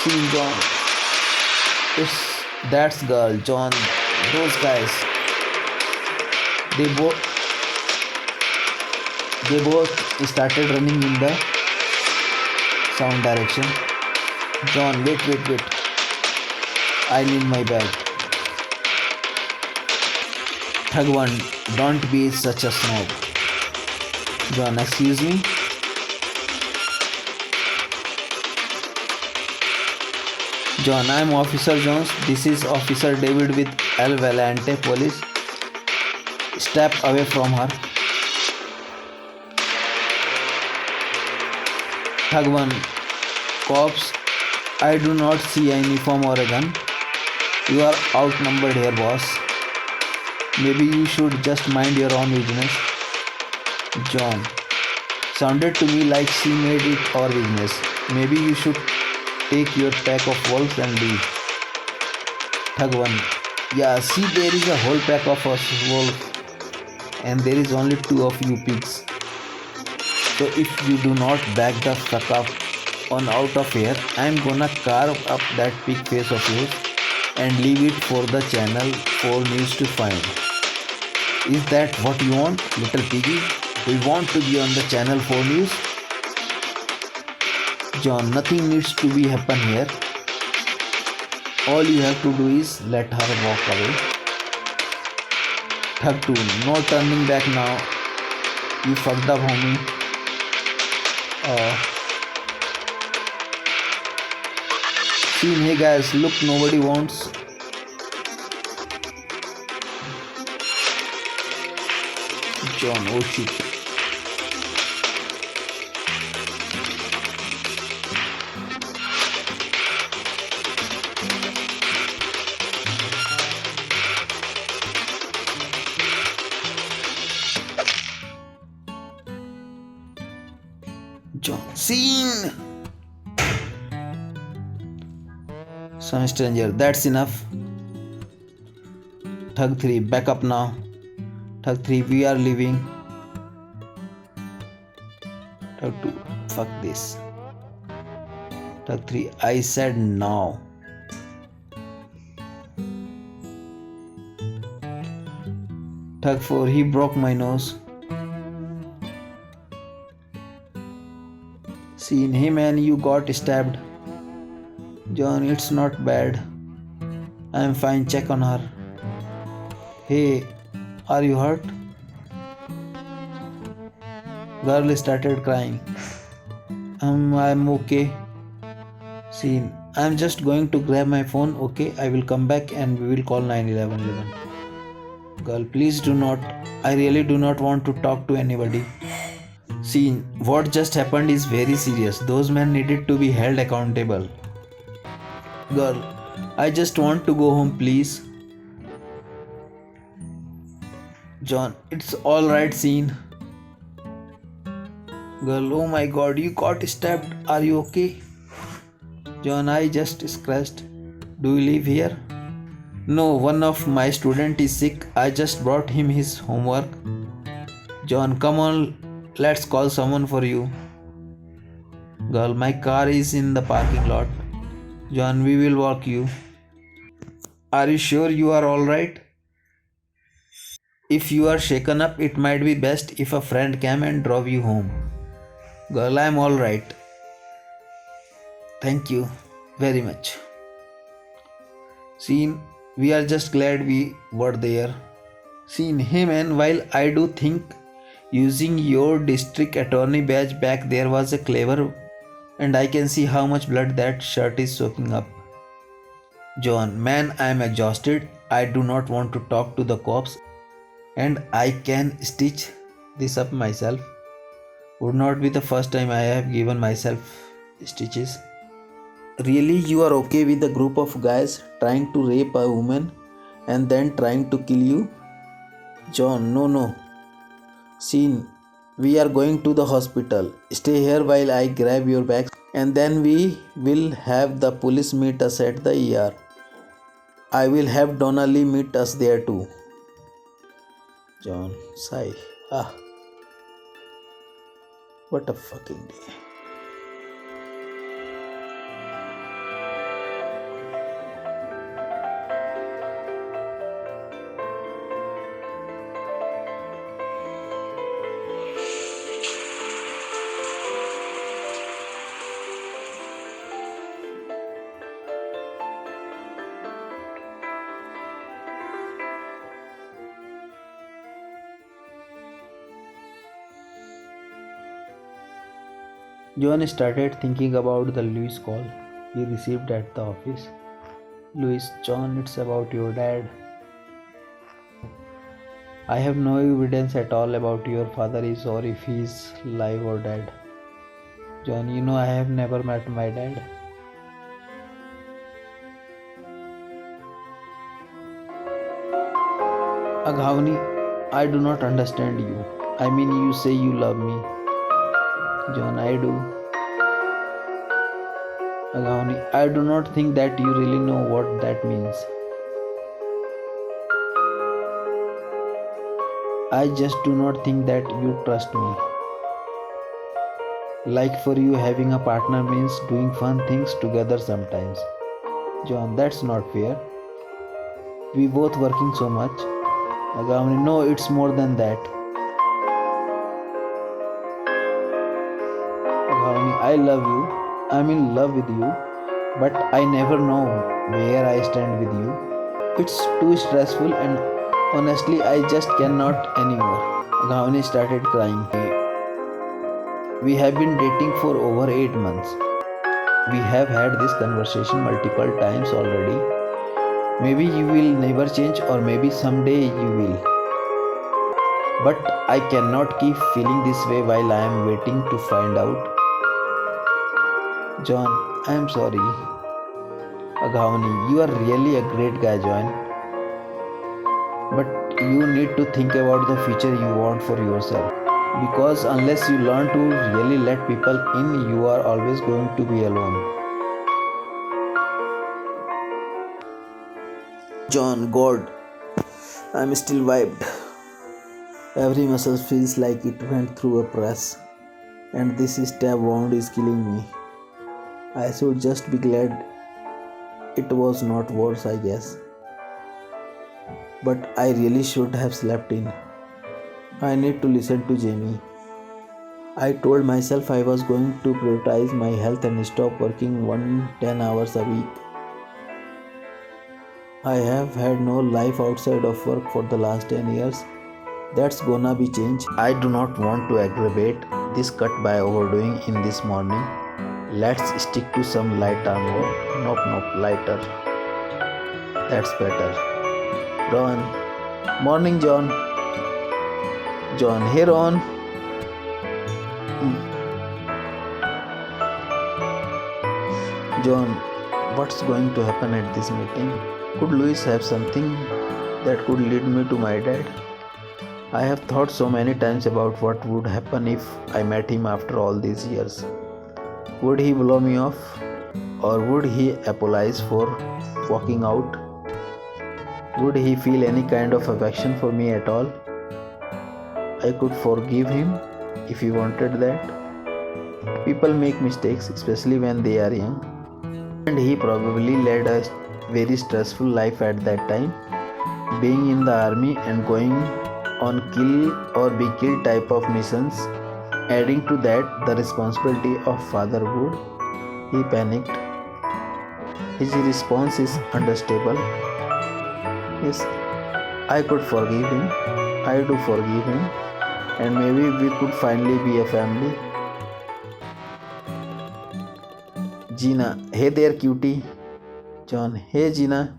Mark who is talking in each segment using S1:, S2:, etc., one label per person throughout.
S1: See, John, it's that's girl, John. Those guys, they both they both started running in the sound direction. John, wait. I need my bag. Thug one, don't be such a snob. John, excuse me. John, I'm Officer Jones. This is Officer David with El Valente Police. Step away from her. Thug 1. Cops, I do not see any uniform or a gun. You are outnumbered here, boss. Maybe you should just mind your own business. John, sounded to me like she made it our business. Maybe you should take your pack of wolves and leave. Thug 1. Yeah, see, there is a whole pack of us wolves and there is only 2 of you pigs. So if you do not back the fuck up on out of here, I'm gonna carve up that pig face of yours and leave it for the channel 4 news to find. Is that what you want, little piggy? Do you want to be on the channel 4 news? John, nothing needs to be happen here. All you have to do is let her walk away. Thug 2, no turning back now. You fucked up, homie. See, hey guys, look, nobody wants. John, oh shit. John, scene. Some stranger, that's enough. Thug 3, back up now. Thug 3, we are leaving. Thug 2, fuck this. Thug 3, I said now. Thug 4, he broke my nose. Seen him and you got stabbed. John, it's not bad. I'm fine, check on her. Hey, are you hurt? Girl started crying. I'm okay. Scene, I'm just going to grab my phone, okay? I will come back and we will call 911. Girl, please do not. I really do not want to talk to anybody. Scene, what just happened is very serious. Those men needed to be held accountable. Girl, I just want to go home, please. John, it's alright, Scene. Girl, oh my god, you got stabbed. Are you okay? John, I just scratched. Do you live here? No, one of my student is sick. I just brought him his homework. John, come on, let's call someone for you. Girl, my car is in the parking lot. John, we will walk you. Are you sure you are alright? If you are shaken up, it might be best if a friend came and drove you home. Girl, I'm alright. Thank you very much. Scene, we are just glad we were there. Scene, hey man, while I do think using your district attorney badge back there was a clever, and I can see how much blood that shirt is soaking up. John, man, I am exhausted. I do not want to talk to the cops and I can stitch this up myself. Would not be the first time I have given myself stitches. Really, you are okay with a group of guys trying to rape a woman and then trying to kill you? John, no. Scene, we are going to the hospital. Stay here while I grab your bags and then we will have the police meet us at the ER. I will have Donnelly meet us there too. John, sigh. What a fucking day. John started thinking about the Louis call he received at the office. Louis, John, it's about your dad. I have no evidence at all about your father is or if he is alive or dead. John, I have never met my dad. Aghavani, I do not understand you. I mean, you say you love me. John, I do. Aghavani, I do not think that you really know what that means. I just do not think that you trust me. Like for you, having a partner means doing fun things together sometimes. John, that's not fair. We both working so much. Aghavani, no, it's more than that. Aghavani, I love you. I'm in love with you. But I never know where I stand with you. It's too stressful and honestly, I just cannot anymore. Aghavani started crying. We have been dating for over 8 months. We have had this conversation multiple times already. Maybe you will never change or maybe someday you will. But I cannot keep feeling this way while I am waiting to find out. John, I am sorry. Aghavani, you are really a great guy, John. But you need to think about the future you want for yourself. Because unless you learn to really let people in, you are always going to be alone. John, God, I'm still vibed. Every muscle feels like it went through a press, and this stab wound is killing me. I should just be glad it was not worse, I guess. But I really should have slept in. I need to listen to Jamie. I told myself I was going to prioritize my health and stop working 10 hours a week. I have had no life outside of work for the last 10 years. That's gonna be changed. I do not want to aggravate this cut by overdoing in this morning. Let's stick to some light armor. Nope, lighter. That's better. Ron. Morning, John. John, hey Ron. John, what's going to happen at this meeting? Could Louis have something that could lead me to my dad? I have thought so many times about what would happen if I met him after all these years. Would he blow me off? Or would he apologize for walking out? Would he feel any kind of affection for me at all? I could forgive him if he wanted that. People make mistakes, especially when they are young. And he probably led a very stressful life at that time, being in the army and going on kill or be killed type of missions. Adding to that the responsibility of fatherhood, he panicked. His response is understandable. Yes, I could forgive him. I do forgive him. And maybe we could finally be a family. Gina, hey there cutie. John, hey Gina.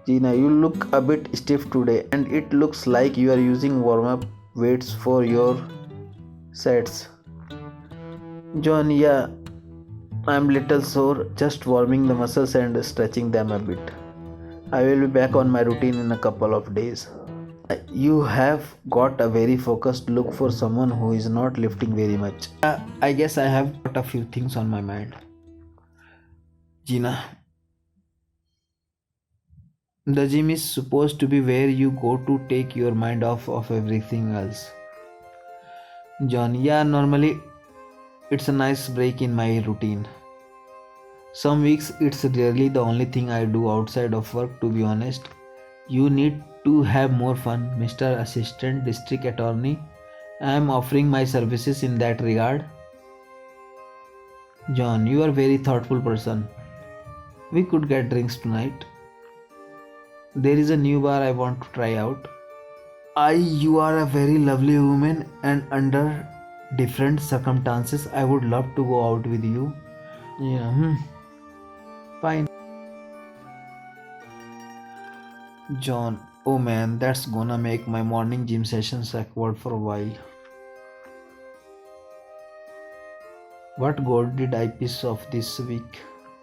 S1: Gina, you look a bit stiff today and it looks like you are using warm-up weights for your sets. John, yeah, I'm little sore, just warming the muscles and stretching them a bit. I will be back on my routine in a couple of days. You have got a very focused look for someone who is not lifting very much. I guess I have got a few things on my mind. Gina, the gym is supposed to be where you go to take your mind off of everything else. John, yeah, normally it's a nice break in my routine. Some weeks it's really the only thing I do outside of work, to be honest. You need to have more fun, Mr. Assistant District Attorney. I am offering my services in that regard. John, you are a very thoughtful person. We could get drinks tonight. There is a new bar I want to try out. You are a very lovely woman and under different circumstances. I would love to go out with you. Yeah, fine. John, oh man, that's gonna make my morning gym sessions awkward for a while. What goal did I piss off this week?